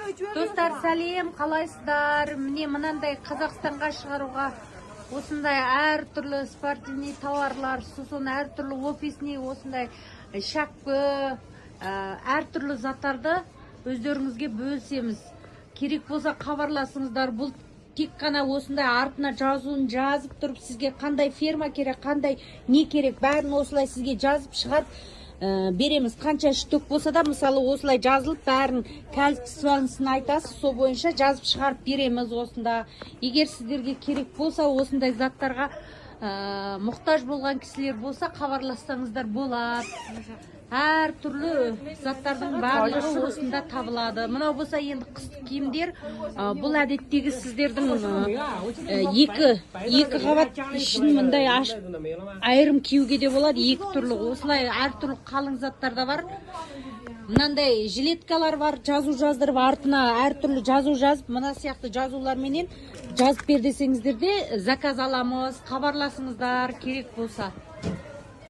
Достар, сәлем, қалайсыздар? Міне мынандай Қазақстанға шығаруға осындай әртүрлі спортивный товарлар, сосын әртүрлі офисный осындай шапкі, әртүрлі заттарды өздеріңізге бөлсеміз. Керек болса хабарласыңыздар. Бұл тек қана осындай артына жазуын жазып тұрып, сізге қандай ферма керек, қандай не керек, бәрін осылай сізге жазып шығарып береміз. Қанша штук болса да, мысалы осылай жазылып, бәрін кәлтісін айтасыз, сол бойынша жазып шығарып береміз осында. Егер сіздерге керек болса, осындай заттарға мұқтаж болған кісілер болса, хабарлассаңыздар болады. Әр түрлі заттардың барлығы осында табылады. Мынау болса енді қыстық киімдер. Бұл әдеттегі сіздердің екі қабат ішін мындай айырым киюге де болады. Екі түрлі, осылай әр түрлі қалың заттар да бар. Мынандай жилеткалар бар, жазу жаздырып, артына әр түрлі жазу жазып, мына сияқты жазуларменен жазып бер десеңіздер де заказ аламыз, хабарласыңыздар керек болса.